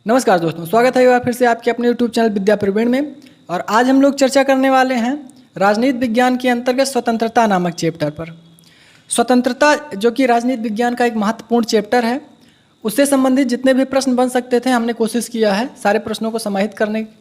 नमस्कार दोस्तों, स्वागत है एक बार फिर से आपके अपने YouTube चैनल विद्या प्रवीण में। और आज हम लोग चर्चा करने वाले हैं राजनीति विज्ञान के अंतर्गत स्वतंत्रता नामक चैप्टर पर। स्वतंत्रता जो कि राजनीति विज्ञान का एक महत्वपूर्ण चैप्टर है, उससे संबंधित जितने भी प्रश्न बन सकते थे हमने कोशिश किया है सारे प्रश्नों को समाहित करने की।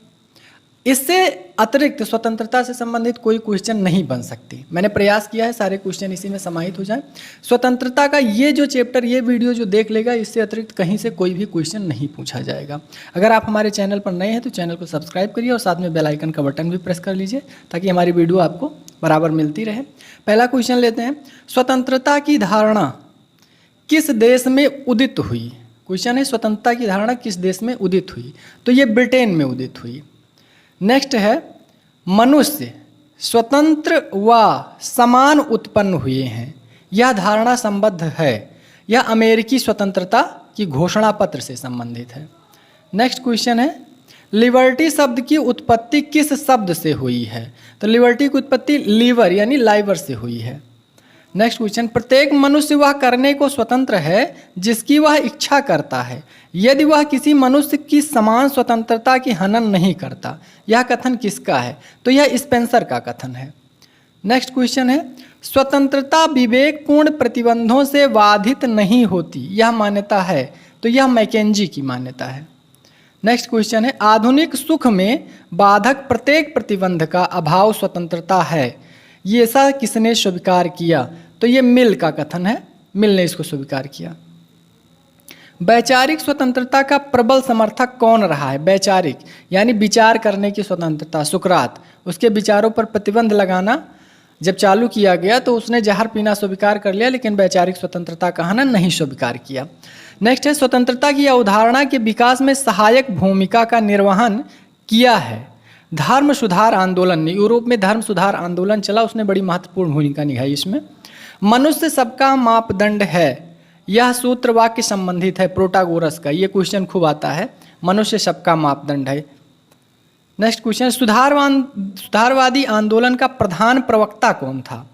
इससे अतिरिक्त स्वतंत्रता से संबंधित कोई क्वेश्चन नहीं बन सकती। मैंने प्रयास किया है सारे क्वेश्चन इसी में समाहित हो जाए। स्वतंत्रता का ये जो चैप्टर, ये वीडियो जो देख लेगा, इससे अतिरिक्त कहीं से कोई भी क्वेश्चन नहीं पूछा जाएगा। अगर आप हमारे चैनल पर नए हैं तो चैनल को सब्सक्राइब करिए और साथ में बेल आइकन का बटन भी प्रेस कर लीजिए ताकि हमारी वीडियो आपको बराबर मिलती रहे। पहला क्वेश्चन लेते हैं, स्वतंत्रता की धारणा किस देश में उदित हुई। क्वेश्चन है, स्वतंत्रता की धारणा किस देश में उदित हुई, तो ये ब्रिटेन में उदित हुई। नेक्स्ट है, मनुष्य स्वतंत्र व समान उत्पन्न हुए हैं, यह धारणा संबद्ध है, यह अमेरिकी स्वतंत्रता की घोषणा पत्र से संबंधित है। नेक्स्ट क्वेश्चन है, लिबर्टी शब्द की उत्पत्ति किस शब्द से हुई है, तो लिबर्टी की उत्पत्ति लीवर यानी लाइवर से हुई है। नेक्स्ट क्वेश्चन, प्रत्येक मनुष्य वह करने को स्वतंत्र है जिसकी वह इच्छा करता है, यदि वह किसी मनुष्य की समान स्वतंत्रता की हनन नहीं करता। यह कथन किसका है, तो यह स्पेंसर का कथन है। नेक्स्ट क्वेश्चन है, स्वतंत्रता विवेकपूर्ण प्रतिबंधों से बाधित नहीं होती, यह मान्यता है, तो यह मैकेंजी की मान्यता है। नेक्स्ट क्वेश्चन है, आधुनिक सुख में बाधक प्रत्येक प्रतिबंध का अभाव स्वतंत्रता है, ये ऐसा किसने स्वीकार किया, तो ये मिल का कथन है, मिल ने इसको स्वीकार किया। वैचारिक स्वतंत्रता का प्रबल समर्थक कौन रहा है, वैचारिक यानी विचार करने की स्वतंत्रता, सुकरात। उसके विचारों पर प्रतिबंध लगाना जब चालू किया गया तो उसने जहर पीना स्वीकार कर लिया, लेकिन वैचारिक स्वतंत्रता का हनन नहीं स्वीकार किया। नेक्स्ट है, स्वतंत्रता की अवधारणा के विकास में सहायक भूमिका का निर्वहन किया है धर्म सुधार आंदोलन ने। यूरोप में धर्म सुधार आंदोलन चला, उसने बड़ी महत्वपूर्ण भूमिका निभाई इसमें। मनुष्य सबका मापदंड है, यह सूत्र वाक्य संबंधित है प्रोटागोरस का, ये क्वेश्चन खूब आता है, मनुष्य सबका मापदंड है। नेक्स्ट क्वेश्चन, सुधारवादी आंदोलन का प्रधान प्रवक्ता कौन था,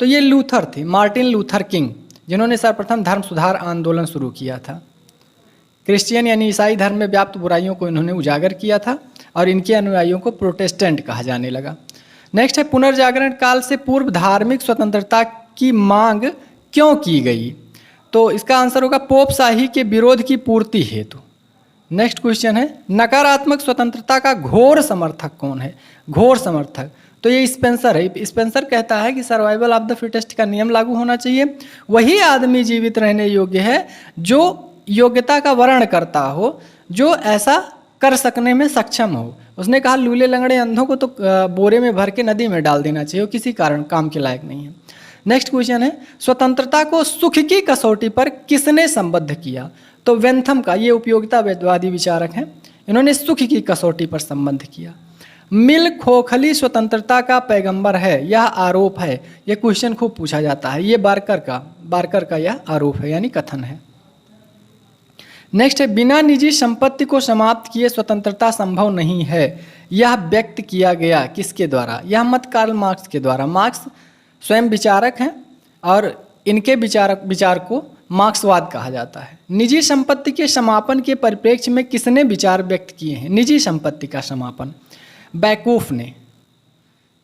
तो ये लूथर थे, मार्टिन लूथर किंग, जिन्होंने सर्वप्रथम धर्म सुधार आंदोलन शुरू किया था। क्रिश्चियन यानी ईसाई धर्म में व्याप्त बुराइयों को इन्होंने उजागर किया था और इनके अनुयायियों को प्रोटेस्टेंट कहा जाने लगा। नेक्स्ट है, पुनर्जागरण काल से पूर्व धार्मिक स्वतंत्रता की मांग क्यों की गई, तो इसका आंसर होगा पोप शाही के विरोध की पूर्ति हेतु। नेक्स्ट क्वेश्चन है, नकारात्मक स्वतंत्रता का घोर समर्थक कौन है, घोर समर्थक, तो ये स्पेंसर है। स्पेंसर कहता है कि सर्वाइवल ऑफ द फिटेस्ट का नियम लागू होना चाहिए, वही आदमी जीवित रहने योग्य है जो योग्यता का वर्ण करता हो, जो ऐसा कर सकने में सक्षम हो। उसने कहा लूले लंगड़े अंधों को तो बोरे में भर के नदी में डाल देना चाहिए, वो किसी कारण काम के लायक नहीं है। नेक्स्ट क्वेश्चन है, स्वतंत्रता को सुख की कसौटी पर किसने संबद्ध किया, तो वेंथम का, ये उपयोगितावादी विचारक हैं, इन्होंने सुख की कसौटी पर संबद्ध किया। मिल खोखली स्वतंत्रता का पैगंबर है, यह आरोप है, यह क्वेश्चन खूब पूछा जाता है, ये बार्कर का यह आरोप है यानी कथन है। नेक्स्ट है, बिना निजी संपत्ति को समाप्त किए स्वतंत्रता संभव नहीं है, यह व्यक्त किया गया किसके द्वारा, यह मत कार्ल मार्क्स के द्वारा। मार्क्स स्वयं विचारक हैं और इनके विचार को मार्क्सवाद कहा जाता है। निजी संपत्ति के समापन के परिप्रेक्ष्य में किसने विचार व्यक्त किए हैं, निजी संपत्ति का समापन, बैकूफ ने।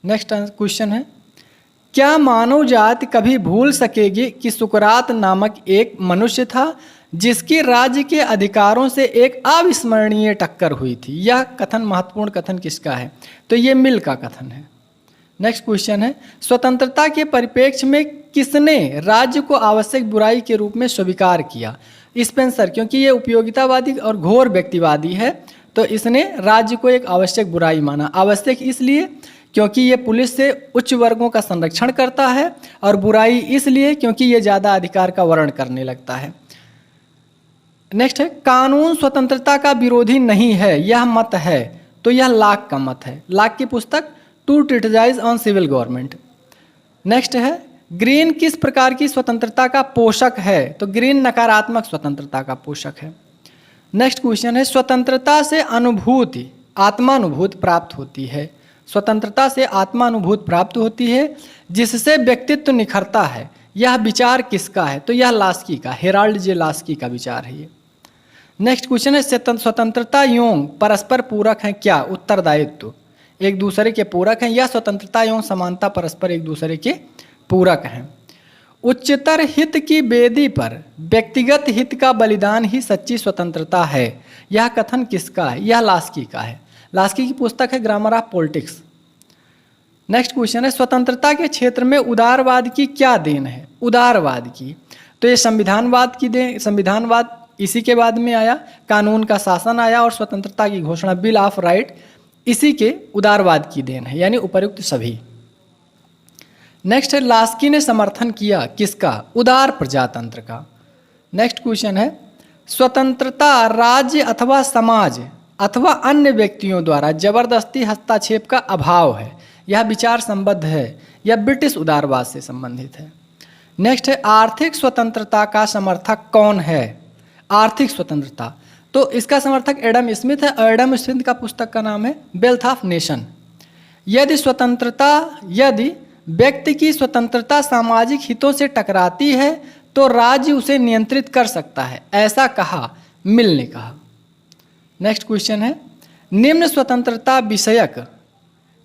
नेक्स्ट क्वेश्चन है, क्या मानव जाति कभी भूल सकेगी कि सुकरात नामक एक मनुष्य था जिसकी राज्य के अधिकारों से एक अविस्मरणीय टक्कर हुई थी, यह कथन महत्वपूर्ण कथन किसका है, तो ये मिल का कथन है। नेक्स्ट क्वेश्चन है, स्वतंत्रता के परिप्रेक्ष्य में किसने राज्य को आवश्यक बुराई के रूप में स्वीकार किया, स्पेंसर, क्योंकि ये उपयोगितावादी और घोर व्यक्तिवादी है, तो इसने राज्य को एक आवश्यक बुराई माना। आवश्यक इसलिए क्योंकि ये पुलिस से उच्च वर्गों का संरक्षण करता है, और बुराई इसलिए क्योंकि ये ज़्यादा अधिकार का वर्णन करने लगता है। नेक्स्ट है, कानून स्वतंत्रता का विरोधी नहीं है, यह मत है, तो यह लाक का मत है, लाक की पुस्तक two treatises on civil government. Next है, ग्रीन किस प्रकार की स्वतंत्रता का पोषक है, तो ग्रीन नकारात्मक स्वतंत्रता का पोषक है। नेक्स्ट क्वेश्चन है, स्वतंत्रता से अनुभूति आत्मानुभूति प्राप्त होती है, स्वतंत्रता से आत्मानुभूति प्राप्त होती है जिससे व्यक्तित्व निखरता है, यह विचार किसका है, तो यह लास्की का, हेराल्ड जे लास्की का विचार है ये। नेक्स्ट क्वेश्चन है स्वतंत्रता एवं परस्पर पूरक हैं क्या? उत्तरदायित्व एक दूसरे के पूरक हैं या स्वतंत्रता एवं समानता परस्पर एक दूसरे के पूरक हैं। उच्चतर हित की बेदी पर व्यक्तिगत हित का बलिदान ही सच्ची स्वतंत्रता है। यह कथन किसका है? यह लास्की का है। लास्की की पुस्तक है grammar of politics. Next question है स्वतंत्रता के क्षेत्र में उदारवाद की क्या देन है? उदारवाद की तो ये संविधानवाद की देन, संविधानवाद इसी के बाद में आया, कानून का शासन आया और स्वतंत्रता की घोषणा बिल ऑफ राइट इसी के उदारवाद की देन है, यानी उपयुक्त सभी। नेक्स्ट है लास्की ने समर्थन किया किसका? उदार प्रजातंत्र का। नेक्स्ट क्वेश्चन है स्वतंत्रता राज्य अथवा समाज अथवा अन्य व्यक्तियों द्वारा जबरदस्ती हस्तक्षेप का अभाव है। यह विचार संबद्ध है, यह ब्रिटिश उदारवाद से संबंधित है। नेक्स्ट है आर्थिक स्वतंत्रता का समर्थक कौन है? आर्थिक स्वतंत्रता तो इसका समर्थक एडम स्मिथ है। एडम स्मिथ का पुस्तक का नाम है वेल्थ ऑफ नेशन। यदि व्यक्ति की स्वतंत्रता सामाजिक हितों से टकराती है तो राज्य उसे नियंत्रित कर सकता है, ऐसा कहा मिल ने कहा। नेक्स्ट क्वेश्चन है निम्न स्वतंत्रता विषयक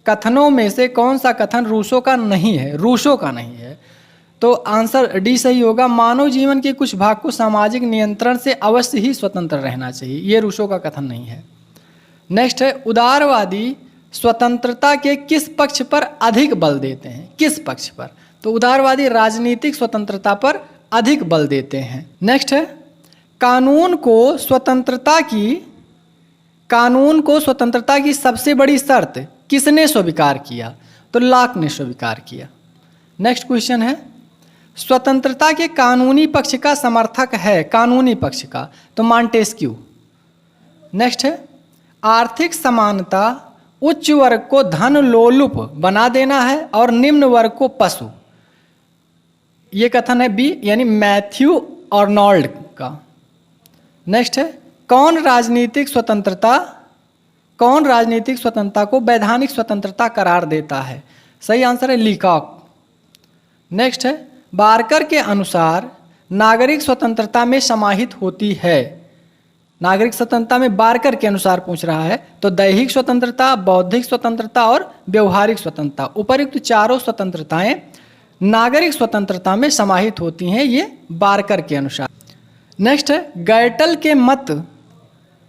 कथनों में से कौन सा कथन रूसो का नहीं है? रूसो का नहीं है तो आंसर डी सही होगा। मानव जीवन के कुछ भाग को सामाजिक नियंत्रण से अवश्य ही स्वतंत्र रहना चाहिए, ये रूसो का कथन नहीं है। नेक्स्ट है उदारवादी स्वतंत्रता के किस पक्ष पर अधिक बल देते हैं? किस पक्ष पर? तो उदारवादी राजनीतिक स्वतंत्रता पर अधिक बल देते हैं। नेक्स्ट है कानून को स्वतंत्रता की सबसे बड़ी शर्त किसने स्वीकार किया? तो लॉक ने स्वीकार किया। नेक्स्ट क्वेश्चन है स्वतंत्रता के कानूनी पक्ष का समर्थक है, कानूनी पक्ष का, तो मॉन्टेस्क्यू। नेक्स्ट है आर्थिक समानता उच्च वर्ग को धन लोलुप बना देना है और निम्न वर्ग को पशु, ये कथन है बी यानी मैथ्यू आर्नोल्ड का। नेक्स्ट है कौन राजनीतिक स्वतंत्रता को वैधानिक स्वतंत्रता करार देता है? सही आंसर है लीकॉक। नेक्स्ट है बारकर के अनुसार नागरिक स्वतंत्रता में समाहित होती है। नागरिक स्वतंत्रता में बारकर के अनुसार पूछ रहा है तो दैहिक स्वतंत्रता, बौद्धिक स्वतंत्रता और व्यवहारिक स्वतंत्रता, उपर्युक्त चारों स्वतंत्रताएं नागरिक स्वतंत्रता में समाहित होती हैं, ये बारकर के अनुसार। नेक्स्ट है गैटल के मत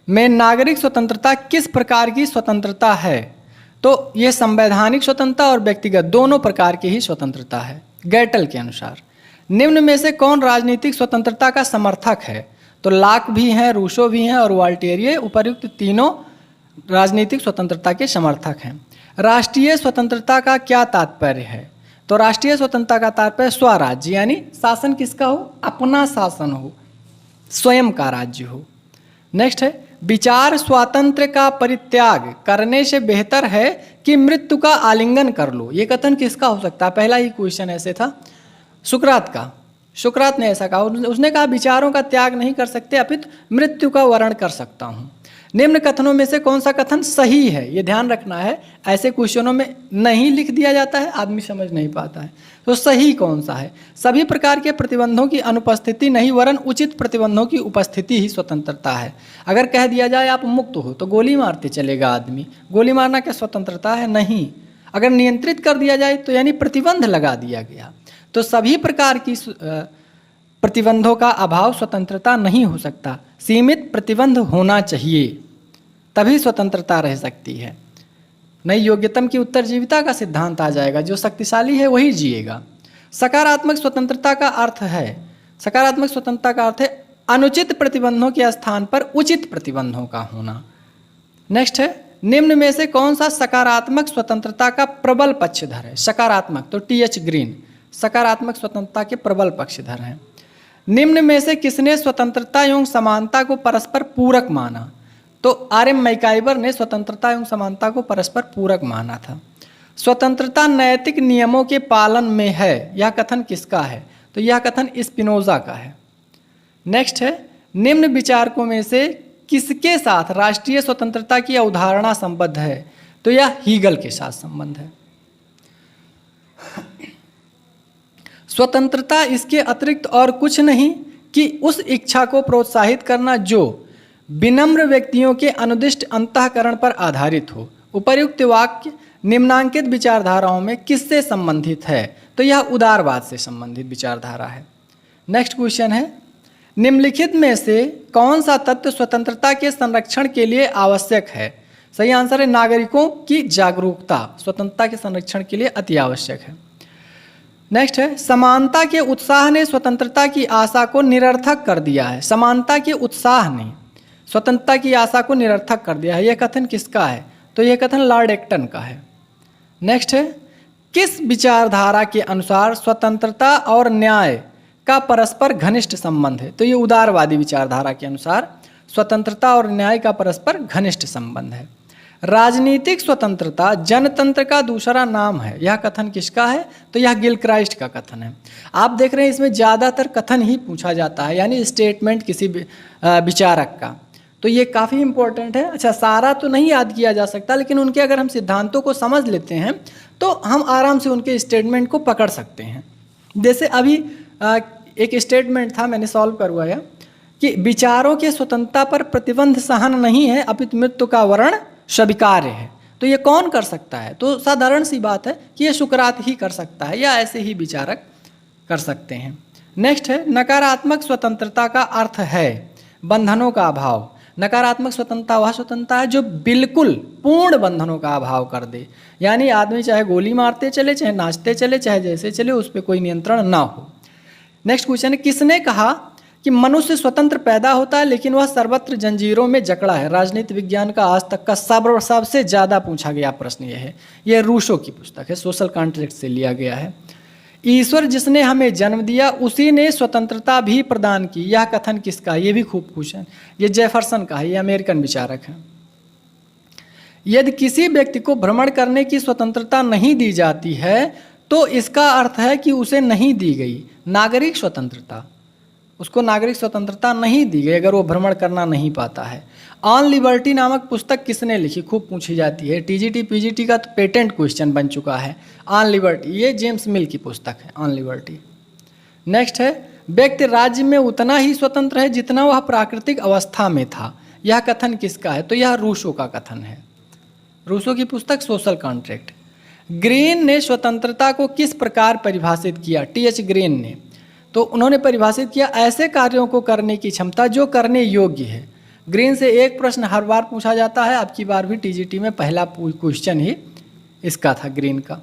में नागरिक स्वतंत्रता किस प्रकार की स्वतंत्रता है? तो ये संवैधानिक स्वतंत्रता और व्यक्तिगत दोनों प्रकार की ही स्वतंत्रता है गैटल के अनुसार। निम्न में से कौन राजनीतिक स्वतंत्रता का समर्थक है? तो लॉक भी हैं, रूसो भी हैं और वॉल्टेयर, उपर्युक्त तीनों राजनीतिक स्वतंत्रता के समर्थक हैं। राष्ट्रीय स्वतंत्रता का क्या तात्पर्य है? तो राष्ट्रीय स्वतंत्रता का तात्पर्य स्वराज्य, यानी शासन किसका हो? अपना शासन हो, स्वयं का राज्य हो। नेक्स्ट है विचार स्वातंत्र्य का परित्याग करने से बेहतर है कि मृत्यु का आलिंगन कर लो, ये कथन किसका हो सकता है? पहला ही क्वेश्चन ऐसे था सुकरात का। सुकरात ने ऐसा कहा, उसने कहा विचारों का त्याग नहीं कर सकते अपितु मृत्यु का वर्ण कर सकता हूँ। निम्न कथनों में से कौन सा कथन सही है? ये ध्यान रखना है, ऐसे क्वेश्चनों में नहीं लिख दिया जाता है, आदमी समझ नहीं पाता है। तो सही कौन सा है? सभी प्रकार के प्रतिबंधों की अनुपस्थिति नहीं वरन उचित प्रतिबंधों की उपस्थिति ही स्वतंत्रता है। अगर कह दिया जाए आप मुक्त हो तो गोली मारते चलेगा आदमी, गोली मारना क्या स्वतंत्रता है? नहीं। अगर नियंत्रित कर दिया जाए तो यानी प्रतिबंध लगा दिया गया, तो सभी प्रकार की प्रतिबंधों का अभाव स्वतंत्रता नहीं हो सकता। सीमित प्रतिबंध होना चाहिए, तभी स्वतंत्रता रह सकती है। नई योग्यतम की उत्तरजीविता का सिद्धांत आ जाएगा, जो शक्तिशाली है वही जिएगा। सकारात्मक स्वतंत्रता का अर्थ है, सकारात्मक स्वतंत्रता का अर्थ है अनुचित प्रतिबंधों के स्थान पर उचित प्रतिबंधों का होना। नेक्स्ट है निम्न में से कौन सा सकारात्मक स्वतंत्रता का प्रबल पक्षधर है? सकारात्मक तो टी.एच. ग्रीन सकारात्मक स्वतंत्रता के प्रबल पक्षधर हैं। निम्न में से किसने स्वतंत्रता एवं समानता को परस्पर पूरक माना? तो आर.एम. मैकाइवर ने स्वतंत्रता एवं समानता को परस्पर पूरक माना था। स्वतंत्रता नैतिक नियमों के पालन में है, यह कथन किसका है? तो यह कथन स्पिनोजा का है। नेक्स्ट है निम्न विचारकों में से किसके साथ राष्ट्रीय स्वतंत्रता की अवधारणा संबद्ध है? तो यह हीगल के साथ संबंध है। स्वतंत्रता इसके अतिरिक्त और कुछ नहीं कि उस इच्छा को प्रोत्साहित करना जो विनम्र व्यक्तियों के अनुदिष्ट अंतःकरण पर आधारित हो। उपर्युक्त वाक्य निम्नांकित विचारधाराओं में किससे संबंधित है? तो यह उदारवाद से संबंधित विचारधारा है। नेक्स्ट क्वेश्चन है, निम्नलिखित में से कौन सा तत्व स्वतंत्रता के संरक्षण के लिए आवश्यक है? सही आंसर है नागरिकों की जागरूकता स्वतंत्रता के संरक्षण के लिए अति आवश्यक है। नेक्स्ट है, समानता के उत्साह ने स्वतंत्रता की आशा को निरर्थक कर दिया है। समानता के उत्साह ने स्वतंत्रता की आशा को निरर्थक कर दिया है, यह कथन किसका है? तो यह कथन लॉर्ड एक्टन का है। नेक्स्ट है, किस विचारधारा के अनुसार स्वतंत्रता और न्याय का परस्पर घनिष्ठ संबंध है? तो ये उदारवादी विचारधारा के अनुसार स्वतंत्रता और न्याय का परस्पर घनिष्ठ संबंध है। राजनीतिक स्वतंत्रता जनतंत्र का दूसरा नाम है, यह कथन किसका है? तो यह गिलक्राइस्ट का कथन है। आप देख रहे हैं इसमें ज़्यादातर कथन ही पूछा जाता है, यानी स्टेटमेंट किसी विचारक का, तो ये काफ़ी इंपॉर्टेंट है। अच्छा, सारा तो नहीं याद किया जा सकता, लेकिन उनके अगर हम सिद्धांतों को समझ लेते हैं तो हम आराम से उनके स्टेटमेंट को पकड़ सकते हैं। जैसे अभी एक स्टेटमेंट था, मैंने सॉल्व करवाया कि विचारों के स्वतंत्रता पर प्रतिबंध सहन नहीं है, अपितु मृत्यु का वर्ण स्वीकार्य है। तो ये कौन कर सकता है? तो साधारण सी बात है कि ये सुकरात ही कर सकता है या ऐसे ही विचारक कर सकते हैं। नेक्स्ट है, नकारात्मक स्वतंत्रता का अर्थ है बंधनों का अभाव। नकारात्मक स्वतंत्रता वह स्वतंत्रता है जो बिल्कुल पूर्ण बंधनों का अभाव कर दे, यानी आदमी चाहे गोली मारते चले, चाहे नाचते चले, चाहे जैसे चले, उस पर कोई नियंत्रण ना हो। नेक्स्ट क्वेश्चन है, किसने कहा कि मनुष्य स्वतंत्र पैदा होता है लेकिन वह सर्वत्र जंजीरों में जकड़ा है? राजनीति विज्ञान का आज तक का सबसे ज़्यादा पूछा गया प्रश्न यह है। यह रूसो की पुस्तक है, सोशल कॉन्ट्रैक्ट से लिया गया है। ईश्वर जिसने हमें जन्म दिया उसी ने स्वतंत्रता भी प्रदान की, यह कथन किसका? ये भी खूब क्वेश्चन, ये जेफरसन का है, ये अमेरिकन विचारक है। यदि किसी व्यक्ति को भ्रमण करने की स्वतंत्रता नहीं दी जाती है तो इसका अर्थ है कि उसे नहीं दी गई नागरिक स्वतंत्रता, उसको नागरिक स्वतंत्रता नहीं दी गई अगर वो भ्रमण करना नहीं पाता है। ऑन लिबर्टी नामक पुस्तक किसने लिखी? खूब पूछी जाती है, टीजीटी पीजीटी का तो पेटेंट क्वेश्चन बन चुका है। ऑन लिबर्टी, ये जेम्स मिल की पुस्तक है, ऑन लिबर्टी। नेक्स्ट है, व्यक्ति राज्य में उतना ही स्वतंत्र है जितना वह प्राकृतिक अवस्था में था, यह कथन किसका है? तो यह रूसो का कथन है, रूसो की पुस्तक सोशल कॉन्ट्रैक्ट। ग्रीन ने स्वतंत्रता को किस प्रकार परिभाषित किया? टीएच ग्रीन ने, तो उन्होंने परिभाषित किया ऐसे कार्यों को करने की क्षमता जो करने योग्य है। ग्रीन से एक प्रश्न हर बार पूछा जाता है, आपकी बार भी टीजीटी में पहला क्वेश्चन ही इसका था, ग्रीन का।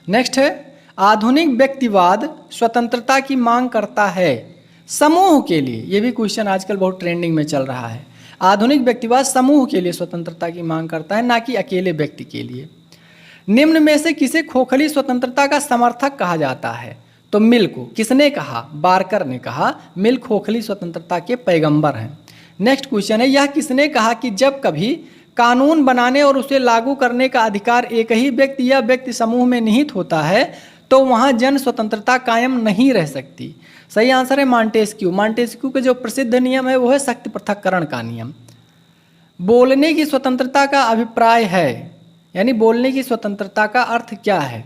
नेक्स्ट है, आधुनिक व्यक्तिवाद स्वतंत्रता की मांग करता है समूह के लिए, ये भी क्वेश्चन आजकल बहुत ट्रेंडिंग में चल रहा है। आधुनिक व्यक्तिवाद समूह के लिए स्वतंत्रता की मांग करता है, ना कि अकेले व्यक्ति के लिए। निम्न में से किसे खोखली स्वतंत्रता का समर्थक कहा जाता है? तो मिल को। किसने कहा? बार्कर ने कहा मिल खोखली स्वतंत्रता के पैगंबर हैं। नेक्स्ट क्वेश्चन है, यह किसने कहा कि जब कभी कानून बनाने और उसे लागू करने का अधिकार एक ही व्यक्ति या व्यक्ति समूह में निहित होता है तो वहाँ जन स्वतंत्रता कायम नहीं रह सकती? सही आंसर है मॉन्टेस्क्यू। मॉन्टेस्क्यू का जो प्रसिद्ध नियम है वो है शक्ति पृथक्करण का नियम। बोलने की स्वतंत्रता का अभिप्राय है, यानी बोलने की स्वतंत्रता का अर्थ क्या है?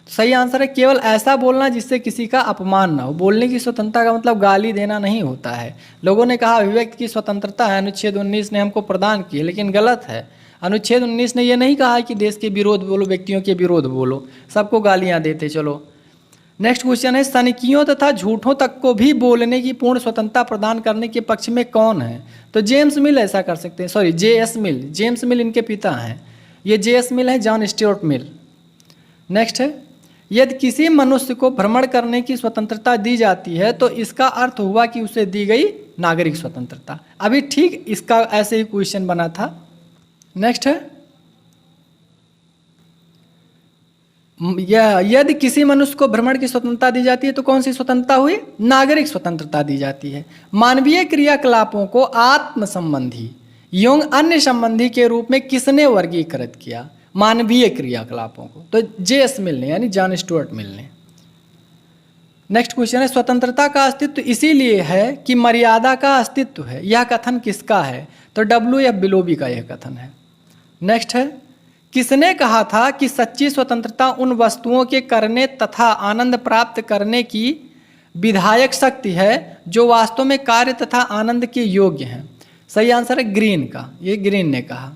सही आंसर है केवल ऐसा बोलना जिससे किसी का अपमान ना हो। बोलने की स्वतंत्रता का मतलब गाली देना नहीं होता है। लोगों ने कहा अभिव्यक्ति की स्वतंत्रता है, अनुच्छेद 19 ने हमको प्रदान की, लेकिन गलत है। अनुच्छेद 19 ने यह नहीं कहा कि देश के विरोध बोलो, व्यक्तियों के विरोध बोलो, सबको गालियां देते चलो। नेक्स्ट क्वेश्चन है, सनकियों तथा झूठों तक को भी बोलने की पूर्ण स्वतंत्रता प्रदान करने के पक्ष में कौन है? तो जेम्स मिल ऐसा कर सकते हैं, सॉरी जे.एस. मिल, जेम्स मिल इनके पिता हैं। ये जे.एस. मिल है, जॉन स्ट्यूअर्ट मिल। नेक्स्ट है, यदि किसी मनुष्य को भ्रमण करने की स्वतंत्रता दी जाती है तो इसका अर्थ हुआ कि उसे दी गई नागरिक स्वतंत्रता। अभी ठीक इसका ऐसे ही क्वेश्चन बना था। नेक्स्ट है, यदि किसी मनुष्य को भ्रमण की स्वतंत्रता दी जाती है तो कौन सी स्वतंत्रता हुई? नागरिक स्वतंत्रता दी जाती है। मानवीय क्रियाकलापों को आत्म संबंधी एवं अन्य संबंधी के रूप में किसने वर्गीकृत किया? मानवीय क्रियाकलापों को, तो जे.एस. मिल ने, यानी जॉन स्टुअर्ट मिल ने। नेक्स्ट क्वेश्चन है, स्वतंत्रता का अस्तित्व इसीलिए है कि मर्यादा का अस्तित्व है, यह कथन किसका है? तो W.F. बिलोबी का यह कथन है। नेक्स्ट है, किसने कहा था कि सच्ची स्वतंत्रता उन वस्तुओं के करने तथा आनंद प्राप्त करने की विधायक शक्ति है जो वास्तव में कार्य तथा आनंद के योग्य हैं? सही आंसर है ग्रीन का, ये ग्रीन ने कहा।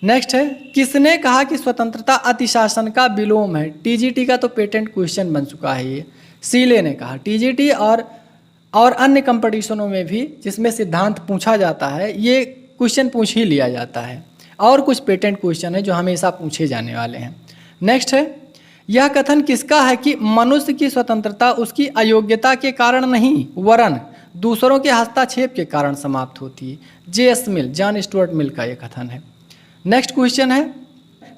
नेक्स्ट है, किसने कहा कि स्वतंत्रता अतिशासन का विलोम है? टीजीटी का तो पेटेंट क्वेश्चन बन चुका है ये, सीले ने कहा। टीजीटी और अन्य कंपटीशनों में भी जिसमें सिद्धांत पूछा जाता है, ये क्वेश्चन पूछ ही लिया जाता है। और कुछ पेटेंट क्वेश्चन है जो हमेशा पूछे जाने वाले हैं। नेक्स्ट है, यह कथन किसका है कि मनुष्य की स्वतंत्रता उसकी अयोग्यता के कारण नहीं वरन दूसरों के हस्तक्षेप के कारण समाप्त होती है? J.S. मिल, जॉन स्टुअर्ट मिल का यह कथन है। नेक्स्ट क्वेश्चन है,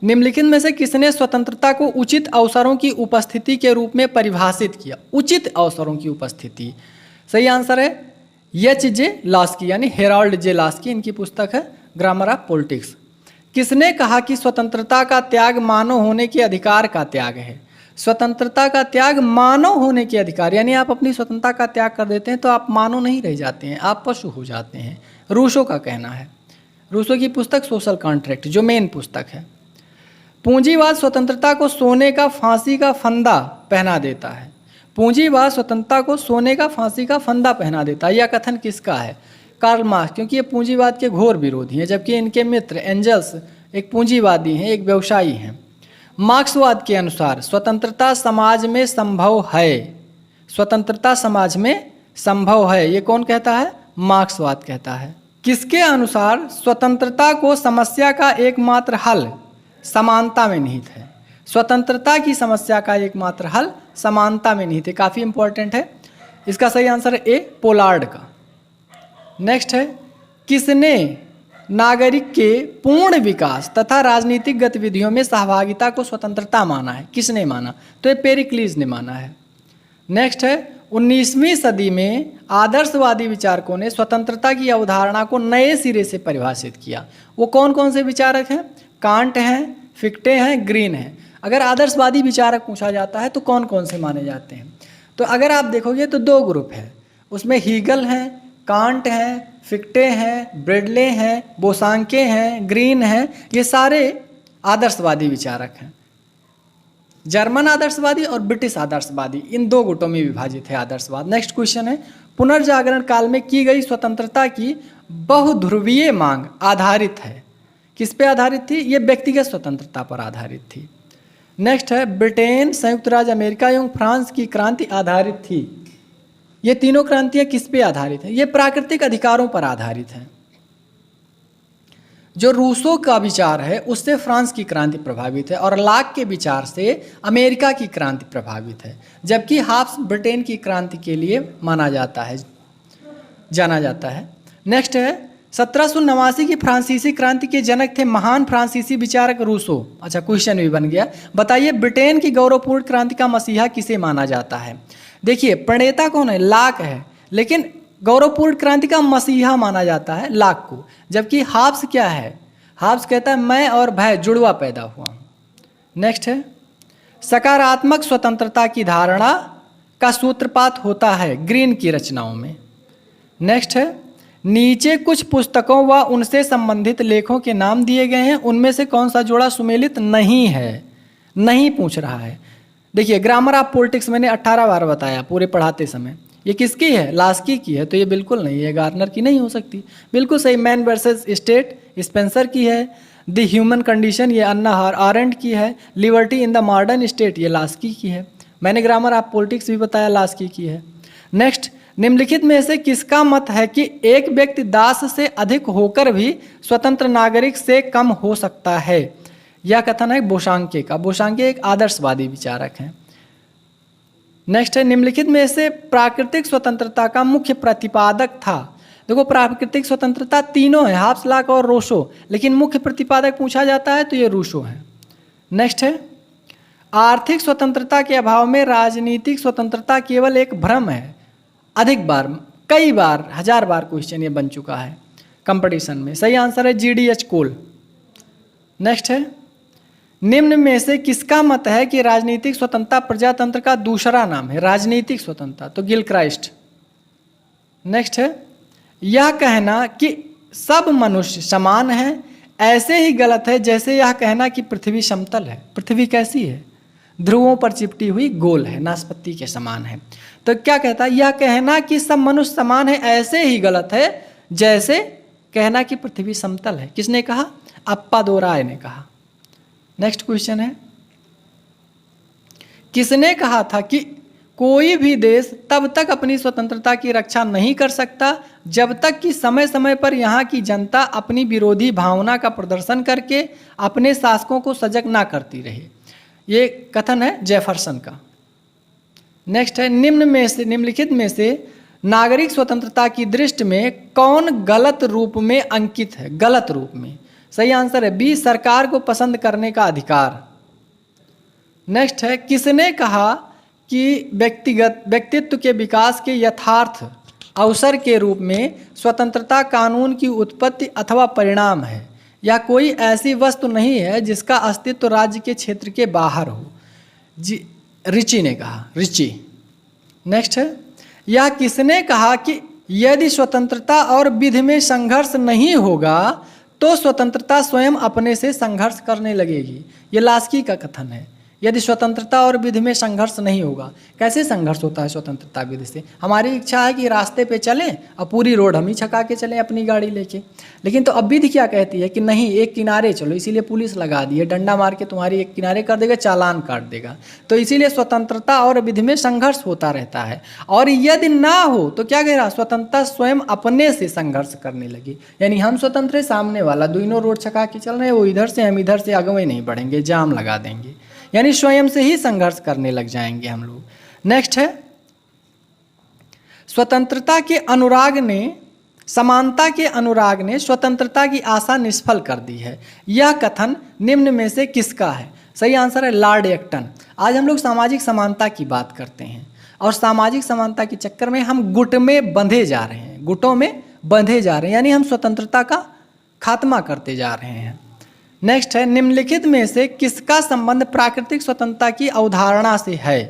निम्नलिखित में से किसने स्वतंत्रता को उचित अवसरों की उपस्थिति के रूप में परिभाषित किया? उचित अवसरों की उपस्थिति, सही आंसर है H.J. लास्की यानी हेराल्ड जे लास्की, इनकी पुस्तक है ग्रामर ऑफ पॉलिटिक्स। किसने कहा कि स्वतंत्रता का त्याग मानव होने के अधिकार का त्याग है? स्वतंत्रता का त्याग मानव होने के अधिकार, यानी आप अपनी स्वतंत्रता का त्याग कर देते हैं तो आप मानव नहीं रह जाते हैं, आप पशु हो जाते हैं। रूसो का कहना है, रूसो की पुस्तक सोशल कॉन्ट्रैक्ट जो मेन पुस्तक है। पूंजीवाद स्वतंत्रता को सोने का फांसी का फंदा पहना देता है। पूंजीवाद स्वतंत्रता को सोने का फांसी का फंदा पहना देता है, यह कथन किसका है? कार्ल मार्क्स, क्योंकि ये पूंजीवाद के घोर विरोधी हैं, जबकि इनके मित्र एंजल्स एक पूंजीवादी हैं, एक व्यवसायी हैं। मार्क्सवाद के अनुसार स्वतंत्रता समाज में संभव है। स्वतंत्रता समाज में संभव है, ये कौन कहता है? मार्क्सवाद कहता है। किसके अनुसार स्वतंत्रता को समस्या का एकमात्र हल समानता में निहित है? स्वतंत्रता की समस्या का एकमात्र हल समानता में निहित है, काफ़ी इंपॉर्टेंट है। इसका सही आंसर है ए, पोलार्ड का। नेक्स्ट है, किसने नागरिक के पूर्ण विकास तथा राजनीतिक गतिविधियों में सहभागिता को स्वतंत्रता माना है? किसने माना? तो ये पेरिक्लीज ने माना है। नेक्स्ट है, 19वीं सदी में आदर्शवादी विचारकों ने स्वतंत्रता की अवधारणा को नए सिरे से परिभाषित किया। वो कौन कौन से विचारक हैं? कांट हैं, फिक्टे हैं, ग्रीन हैं। अगर आदर्शवादी विचारक पूछा जाता है तो कौन कौन से माने जाते हैं? तो अगर आप देखोगे तो दो ग्रुप है, उसमें हीगल हैं, कांट हैं, फिक्टे हैं, ब्रेडले हैं, बोसांके हैं, ग्रीन हैं, ये सारे आदर्शवादी विचारक हैं। जर्मन आदर्शवादी और ब्रिटिश आदर्शवादी, इन दो गुटों में विभाजित है आदर्शवाद। नेक्स्ट क्वेश्चन है, पुनर्जागरण काल में की गई स्वतंत्रता की बहुध्रुवीय मांग आधारित है? किस पे आधारित थी? ये व्यक्तिगत स्वतंत्रता पर आधारित थी। नेक्स्ट है, ब्रिटेन, संयुक्त राज्य अमेरिका एवं फ्रांस की क्रांति आधारित थी। ये तीनों क्रांतियां किस पे आधारित हैं? ये प्राकृतिक अधिकारों पर आधारित हैं। जो रूसो का विचार है उससे फ्रांस की क्रांति प्रभावित है और लाक के विचार से अमेरिका की क्रांति प्रभावित है, जबकि हाब्स ब्रिटेन की क्रांति के लिए माना जाता है, जाना जाता है। नेक्स्ट है, 1789 की फ्रांसीसी क्रांति के जनक थे महान फ्रांसीसी विचारक रूसो। अच्छा, क्वेश्चन भी बन गया। बताइए, ब्रिटेन की गौरवपूर्ण क्रांति का मसीहा किसे माना जाता है? देखिए, प्रणेता कौन है? लाक है, लेकिन गौरवपूर्ण क्रांति का मसीहा माना जाता है लाक को। जबकि हाब्स क्या है? हाब्स कहता है मैं और भय जुड़वा पैदा हुआ हूँ। नेक्स्ट है, सकारात्मक स्वतंत्रता की धारणा का सूत्रपात होता है ग्रीन की रचनाओं में। नेक्स्ट है, नीचे कुछ पुस्तकों व उनसे संबंधित लेखों के नाम दिए गए हैं, उनमें से कौन सा जोड़ा सुमेलित नहीं है? नहीं पूछ रहा है। देखिए, ग्रामर ऑफ पॉलिटिक्स मैंने 18 बार बताया पूरे पढ़ाते समय। ये किसकी है? लास्की की है, तो ये बिल्कुल नहीं है, गार्नर की नहीं हो सकती। बिल्कुल सही, मैन वर्सेस स्टेट स्पेंसर की है। द ह्यूमन कंडीशन ये अन्ना आरेंट की है। Liberty in the modern state ये लास्की की है। मैंने ग्रामर ऑफ पॉलिटिक्स भी बताया, लास्की की है। नेक्स्ट, निम्नलिखित में से किसका मत है कि एक व्यक्ति दास से अधिक होकर भी स्वतंत्र नागरिक से कम हो सकता है? यह कथन है बोसांके का। बोसांके एक आदर्शवादी विचारक हैं। नेक्स्ट है, निम्नलिखित में से प्राकृतिक स्वतंत्रता का मुख्य प्रतिपादक था? देखो, प्राकृतिक स्वतंत्रता तीनों है, हाब्स, लाक और रूसो, लेकिन मुख्य प्रतिपादक पूछा जाता है तो ये रूसो है। नेक्स्ट है, आर्थिक स्वतंत्रता के अभाव में राजनीतिक स्वतंत्रता केवल एक भ्रम है। अधिक बार, कई बार, 1000 बार क्वेश्चन ये बन चुका है कंपटीशन में। सही आंसर है GDH कोल। नेक्स्ट है, निम्न में से किसका मत है कि राजनीतिक स्वतंत्रता प्रजातंत्र का दूसरा नाम है? राजनीतिक स्वतंत्रता, तो गिलक्राइस्ट। नेक्स्ट है, यह कहना कि सब मनुष्य समान हैं ऐसे ही गलत है जैसे यह कहना कि पृथ्वी समतल है। पृथ्वी कैसी है? ध्रुवों पर चिपटी हुई गोल है, नाशपत्ती के समान है। तो क्या कहता है? यह कहना कि सब मनुष्य समान है ऐसे ही गलत है जैसे कहना कि पृथ्वी समतल है। किसने कहा? अप्पादोराय ने कहा। नेक्स्ट क्वेश्चन है, किसने कहा था कि कोई भी देश तब तक अपनी स्वतंत्रता की रक्षा नहीं कर सकता जब तक कि समय समय पर यहाँ की जनता अपनी विरोधी भावना का प्रदर्शन करके अपने शासकों को सजग ना करती रहे। ये कथन है जेफरसन का। नेक्स्ट है, निम्नलिखित में से नागरिक स्वतंत्रता की दृष्टि में कौन गलत रूप में अंकित है? गलत रूप में। सही आंसर है बी, सरकार को पसंद करने का अधिकार। नेक्स्ट है, किसने कहा कि व्यक्तित्व के विकास के यथार्थ अवसर के रूप में स्वतंत्रता कानून की उत्पत्ति अथवा परिणाम है, या कोई ऐसी वस्तु नहीं है जिसका अस्तित्व राज्य के क्षेत्र के बाहर हो? रिची ने कहा, रिची। नेक्स्ट है, यह किसने कहा कि यदि स्वतंत्रता और विधि में संघर्ष नहीं होगा तो स्वतंत्रता स्वयं अपने से संघर्ष करने लगेगी? ये लास्की का कथन है। यदि स्वतंत्रता और विधि में संघर्ष नहीं होगा, कैसे संघर्ष होता है स्वतंत्रता विधि से? हमारी इच्छा है कि रास्ते पे चलें और पूरी रोड हम ही छका के चलें अपनी गाड़ी लेके, लेकिन तो अब विधि क्या कहती है कि नहीं, एक किनारे चलो, इसीलिए पुलिस लगा दी है, डंडा मार के तुम्हारी एक किनारे कर देगा, चालान काट देगा। तो इसीलिए स्वतंत्रता और विधि में संघर्ष होता रहता है। और यदि ना हो तो क्या कह रहा? स्वतंत्रता स्वयं अपने से संघर्ष करने लगी। यानी हम स्वतंत्र, सामने वाला दोनों रोड छका के चल रहे हैं, वो इधर से, हम इधर से आगे नहीं बढ़ेंगे, जाम लगा देंगे। यानी स्वयं से ही संघर्ष करने लग जाएंगे हम लोग। नेक्स्ट है, स्वतंत्रता के अनुराग ने, समानता के अनुराग ने स्वतंत्रता की आशा निष्फल कर दी है। यह कथन निम्न में से किसका है? सही आंसर है लॉर्ड एक्टन। आज हम लोग सामाजिक समानता की बात करते हैं और सामाजिक समानता के चक्कर में हम गुट में बंधे जा रहे हैं, गुटों में बंधे जा रहे हैं, यानी हम स्वतंत्रता का खात्मा करते जा रहे हैं। नेक्स्ट है, निम्नलिखित में से किसका संबंध प्राकृतिक स्वतंत्रता की अवधारणा से है?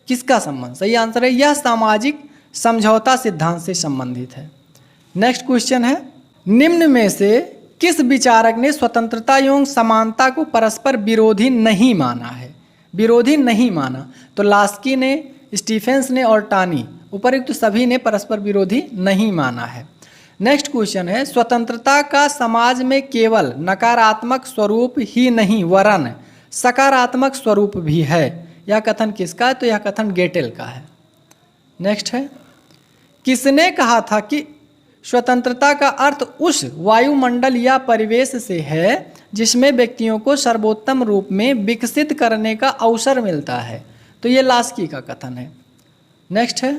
किसका संबंध? सही आंसर है यह सामाजिक समझौता सिद्धांत से संबंधित है। नेक्स्ट क्वेश्चन है, निम्न में से किस विचारक ने स्वतंत्रता एवं समानता को परस्पर विरोधी नहीं माना है? विरोधी नहीं माना तो लास्की ने, स्टीफेंस ने और टानी, उपरोक्त सभी ने परस्पर विरोधी नहीं माना है। नेक्स्ट क्वेश्चन है, स्वतंत्रता का समाज में केवल नकारात्मक स्वरूप ही नहीं वरन सकारात्मक स्वरूप भी है। यह कथन किसका है? तो यह कथन गेटेल का है। नेक्स्ट है, किसने कहा था कि स्वतंत्रता का अर्थ उस वायुमंडल या परिवेश से है जिसमें व्यक्तियों को सर्वोत्तम रूप में विकसित करने का अवसर मिलता है? तो ये लास्की का कथन है। नेक्स्ट है,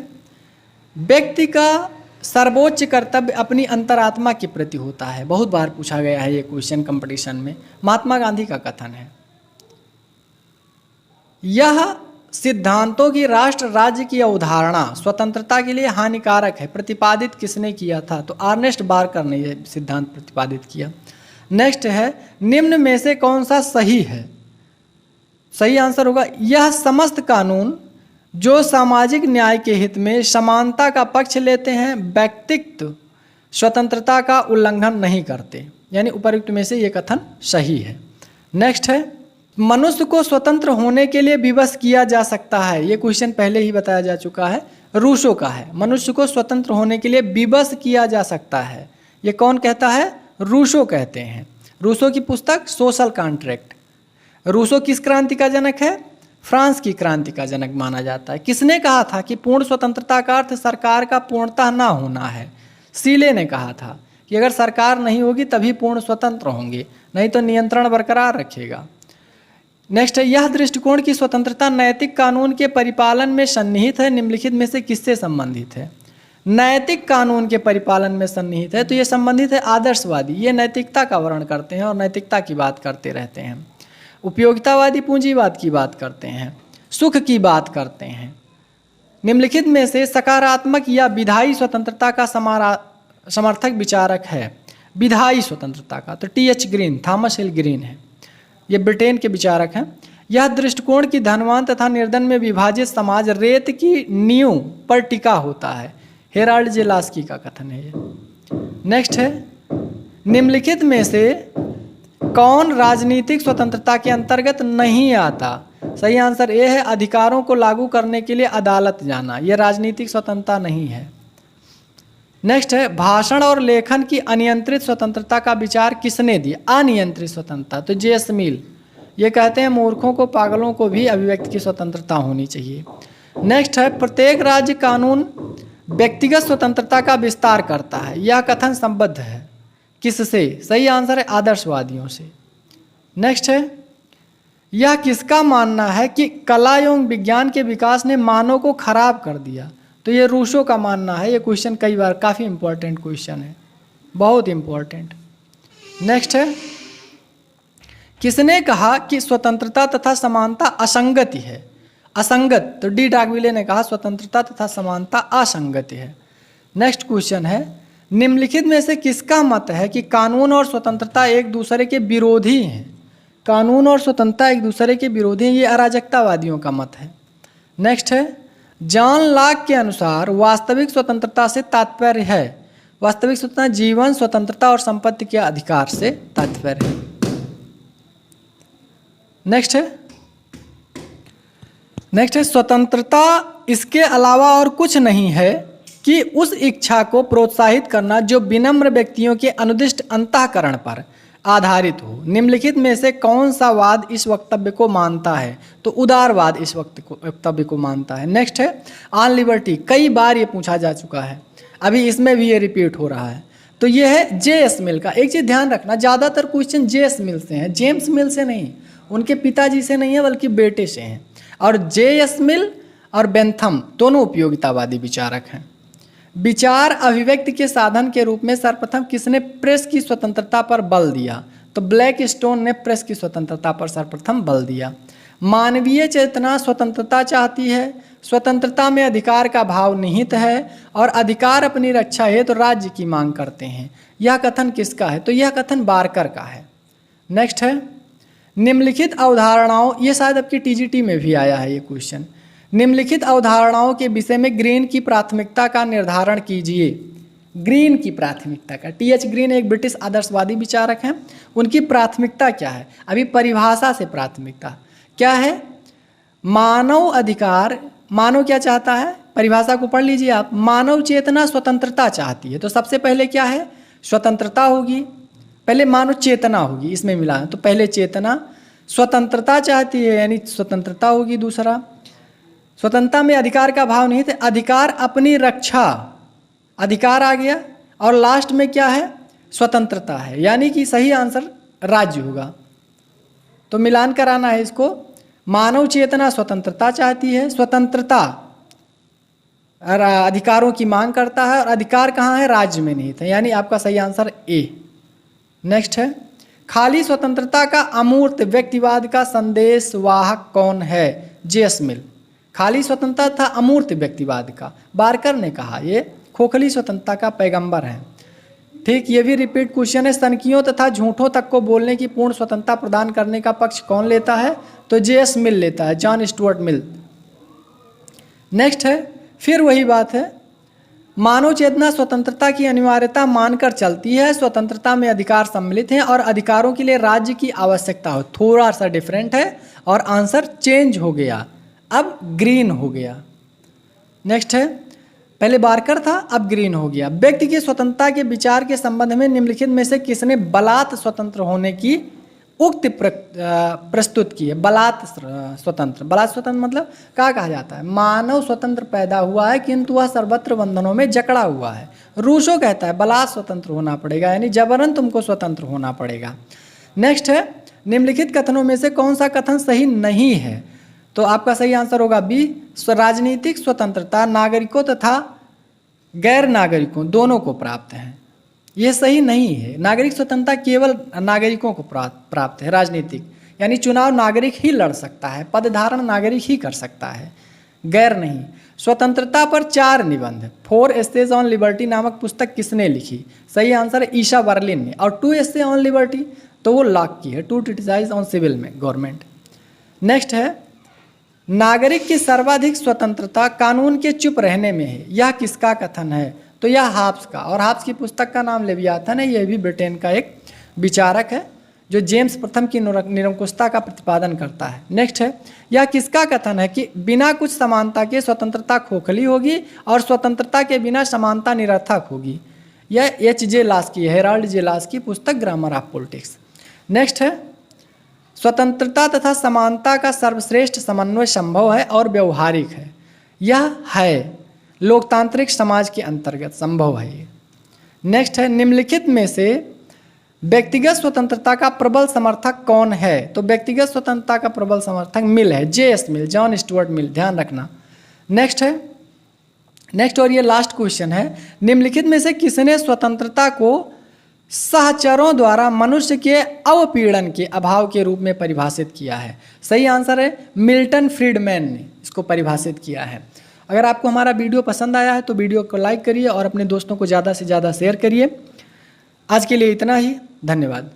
व्यक्ति का सर्वोच्च कर्तव्य अपनी अंतरात्मा के प्रति होता है। बहुत बार पूछा गया है ये क्वेश्चन कंपटीशन में। महात्मा गांधी का कथन है। यह सिद्धांतों की राष्ट्र राज्य की अवधारणा स्वतंत्रता के लिए हानिकारक है प्रतिपादित किसने किया था? तो अर्नेस्ट बार्कर ने यह सिद्धांत प्रतिपादित किया। नेक्स्ट है, निम्न में से कौन सा सही है? सही आंसर होगा यह समस्त कानून जो सामाजिक न्याय के हित में समानता का पक्ष लेते हैं व्यक्तित्व स्वतंत्रता का उल्लंघन नहीं करते। यानी उपरोक्त में से ये कथन सही है। नेक्स्ट है, मनुष्य को स्वतंत्र होने के लिए विवश किया जा सकता है। ये क्वेश्चन पहले ही बताया जा चुका है, रूसो का है। मनुष्य को स्वतंत्र होने के लिए विवश किया जा सकता है, ये कौन कहता है? रूसो कहते हैं। रूसो की पुस्तक सोशल कॉन्ट्रैक्ट। रूसो किस क्रांति का जनक है? फ्रांस की क्रांति का जनक माना जाता है। किसने कहा था कि पूर्ण स्वतंत्रता का अर्थ सरकार का पूर्णतः ना होना है? सीले ने कहा था कि अगर सरकार नहीं होगी तभी पूर्ण स्वतंत्र होंगे, नहीं तो नियंत्रण बरकरार रखेगा। नेक्स्ट है, यह दृष्टिकोण की स्वतंत्रता नैतिक कानून के परिपालन में सन्निहित है, निम्नलिखित में से किससे संबंधित है? नैतिक कानून के परिपालन में सन्निहित है तो ये संबंधित है आदर्शवादी। ये नैतिकता का वर्णन करते हैं और नैतिकता की बात करते रहते हैं। उपयोगितावादी पूंजीवाद की बात करते हैं, सुख की बात करते हैं। निम्नलिखित में से सकारात्मक या विधायी स्वतंत्रता का समर्थक विचारक है? विधायी स्वतंत्रता का तो टी.एच. ग्रीन, थॉमस हिल ग्रीन है। ये ब्रिटेन के विचारक हैं। यह दृष्टिकोण की धनवान तथा निर्धन में विभाजित समाज रेत की नींव पर टिका होता है। हेराल्ड जे लास्की का कथन है ये। नेक्स्ट है, निम्नलिखित में से कौन राजनीतिक स्वतंत्रता के अंतर्गत नहीं आता? सही आंसर ए है अधिकारों को लागू करने के लिए अदालत जाना। यह राजनीतिक स्वतंत्रता नहीं है। नेक्स्ट है भाषण और लेखन की अनियंत्रित स्वतंत्रता का विचार किसने दिया? अनियंत्रित स्वतंत्रता, तो जे.एस. मिल। ये कहते हैं मूर्खों को पागलों को भी अभिव्यक्ति की स्वतंत्रता होनी चाहिए। नेक्स्ट है प्रत्येक राज्य कानून व्यक्तिगत स्वतंत्रता का विस्तार करता है, यह कथन संबद्ध है किससे? सही आंसर है आदर्शवादियों से। नेक्स्ट है यह किसका मानना है कि कला एवं विज्ञान के विकास ने मानव को खराब कर दिया? तो ये रूसो का मानना है। ये क्वेश्चन कई बार काफ़ी इंपॉर्टेंट क्वेश्चन है, बहुत इंपॉर्टेंट। नेक्स्ट है किसने कहा कि स्वतंत्रता तथा समानता असंगति है? असंगत, तो डी डार्विले ने कहा स्वतंत्रता तथा समानता असंगति है। नेक्स्ट क्वेश्चन है निम्नलिखित में से किसका मत है कि कानून और स्वतंत्रता एक दूसरे के विरोधी हैं? कानून और स्वतंत्रता एक दूसरे के विरोधी हैं, ये अराजकतावादियों का मत है। नेक्स्ट है जॉन लॉक के अनुसार वास्तविक स्वतंत्रता से तात्पर्य है? वास्तविक स्वतंत्रता जीवन, स्वतंत्रता और संपत्ति के अधिकार से तात्पर्य है। नेक्स्ट है स्वतंत्रता इसके अलावा और कुछ नहीं है कि उस इच्छा को प्रोत्साहित करना जो विनम्र व्यक्तियों के अनुदिष्ट अंतःकरण पर आधारित हो। निम्नलिखित में से कौन सा वाद इस वक्तव्य को मानता है? तो उदारवाद इस वक्तव्य को मानता है। नेक्स्ट है ऑन लिबर्टी, कई बार ये पूछा जा चुका है, अभी इसमें भी ये रिपीट हो रहा है। तो ये है जे.एस. मिल का। एक चीज़ ध्यान रखना, ज़्यादातर क्वेश्चन जे.एस. मिल से हैं, जेम्स मिल से नहीं, उनके पिताजी से नहीं है बल्कि बेटे से हैं। और जे.एस. मिल और बेंथम दोनों उपयोगितावादी विचारक हैं। विचार अभिव्यक्ति के साधन के रूप में सर्वप्रथम किसने प्रेस की स्वतंत्रता पर बल दिया? तो ब्लैक स्टोन ने प्रेस की स्वतंत्रता पर सर्वप्रथम बल दिया। मानवीय चेतना स्वतंत्रता चाहती है, स्वतंत्रता में अधिकार का भाव निहित है और अधिकार अपनी रक्षा हेतु तो राज्य की मांग करते हैं। यह कथन किसका है? तो यह कथन बारकर का है। नेक्स्ट है निम्नलिखित अवधारणाओं, ये शायद आपकी टीजीटी में भी आया है ये क्वेश्चन। निम्नलिखित अवधारणाओं के विषय में ग्रीन की प्राथमिकता का निर्धारण कीजिए। ग्रीन की प्राथमिकता का, टी.एच. ग्रीन एक ब्रिटिश आदर्शवादी विचारक हैं, उनकी प्राथमिकता क्या है? अभी परिभाषा से प्राथमिकता क्या है? मानव अधिकार, मानव क्या चाहता है? परिभाषा को पढ़ लीजिए आप। मानव चेतना स्वतंत्रता चाहती है, तो सबसे पहले क्या है? स्वतंत्रता होगी, पहले मानव चेतना होगी, इसमें मिला है, तो पहले चेतना। स्वतंत्रता चाहती है यानी स्वतंत्रता होगी। दूसरा स्वतंत्रता में अधिकार का भाव नहीं थे, अधिकार अपनी रक्षा, अधिकार आ गया। और लास्ट में क्या है? स्वतंत्रता है, यानी कि सही आंसर राज्य होगा। तो मिलान कराना है इसको। मानव चेतना स्वतंत्रता चाहती है, स्वतंत्रता अधिकारों की मांग करता है और अधिकार कहाँ है? राज्य में नहीं था, यानी आपका सही आंसर ए। नेक्स्ट है खाली स्वतंत्रता का अमूर्त व्यक्तिवाद का संदेश वाहक कौन है? जे.एस. मिल। खाली स्वतंत्रता था अमूर्त व्यक्तिवाद का, बारकर ने कहा ये खोखली स्वतंत्रता का पैगंबर है। ठीक, ये भी रिपीट क्वेश्चन है। सनकियों तथा झूठों तक को बोलने की पूर्ण स्वतंत्रता प्रदान करने का पक्ष कौन लेता है? तो जे.एस. मिल लेता है, जॉन स्टुअर्ट मिल। नेक्स्ट है फिर वही बात है, मानव चेतना स्वतंत्रता की अनिवार्यता मानकर चलती है, स्वतंत्रता में अधिकार सम्मिलित हैं और अधिकारों के लिए राज्य की आवश्यकता हो। थोड़ा सा डिफरेंट है और आंसर चेंज हो गया, अब ग्रीन हो गया। नेक्स्ट है पहले बारकर था, अब ग्रीन हो गया। व्यक्ति की स्वतंत्रता के विचार के संबंध में निम्नलिखित में से किसने बलात् स्वतंत्र होने की उक्ति प्रस्तुत की है? बलात् स्वतंत्र, बलात् स्वतंत्र मतलब क्या कहा जाता है? मानव स्वतंत्र पैदा हुआ है किंतु वह सर्वत्र बंधनों में जकड़ा हुआ है। रूसो कहता है बलात् स्वतंत्र होना पड़ेगा, यानी जबरन तुमको स्वतंत्र होना पड़ेगा। नेक्स्ट है निम्नलिखित कथनों में से कौन सा कथन सही नहीं है? तो आपका सही आंसर होगा बी। राजनीतिक स्वतंत्रता नागरिकों तथा गैर नागरिकों दोनों को प्राप्त है, ये सही नहीं है। नागरिक स्वतंत्रता केवल नागरिकों को प्राप्त है, राजनीतिक यानी चुनाव नागरिक ही लड़ सकता है, पद धारण नागरिक ही कर सकता है, गैर नहीं। स्वतंत्रता पर 4 निबंध 4 एसेज ऑन लिबर्टी नामक पुस्तक किसने लिखी? सही आंसर है ईशा बर्लिन ने। और 2 एसे ऑन लिबर्टी तो वो लॉक की है, 2 ट्रिटिसाइज ऑन सिविल में गवर्नमेंट। नेक्स्ट है नागरिक की सर्वाधिक स्वतंत्रता कानून के चुप रहने में है, यह किसका कथन है? तो यह हाब्स का, और हाब्स की पुस्तक का नाम लेवियाथन है, यह भी ब्रिटेन का एक विचारक है। जो जेम्स प्रथम की निरंकुशता का प्रतिपादन करता है। नेक्स्ट है, यह किसका कथन है कि बिना कुछ समानता के स्वतंत्रता खोखली होगी और स्वतंत्रता के बिना समानता निरर्थक होगी। यह H.J. लास की, हेराल्ड जे लास की पुस्तक ग्रामर ऑफ पॉलिटिक्स। नेक्स्ट है, स्वतंत्रता तथा समानता का सर्वश्रेष्ठ समन्वय संभव है और व्यवहारिक है। यह है लोकतांत्रिक समाज के अंतर्गत संभव है ये। नेक्स्ट है, निम्नलिखित में से व्यक्तिगत स्वतंत्रता का प्रबल समर्थक कौन है? तो व्यक्तिगत स्वतंत्रता का प्रबल समर्थक मिल है, J.S. मिल, जॉन स्टुअर्ट मिल, ध्यान रखना। नेक्स्ट है, नेक्स्ट और ये लास्ट क्वेश्चन है, निम्नलिखित में से किसने स्वतंत्रता को सहचरों द्वारा मनुष्य के अवपीड़न के अभाव के रूप में परिभाषित किया है? सही आंसर है मिल्टन फ्रीडमैन ने इसको परिभाषित किया है। अगर आपको हमारा वीडियो पसंद आया है तो वीडियो को लाइक करिए और अपने दोस्तों को ज़्यादा से ज़्यादा शेयर करिए। आज के लिए इतना ही, धन्यवाद।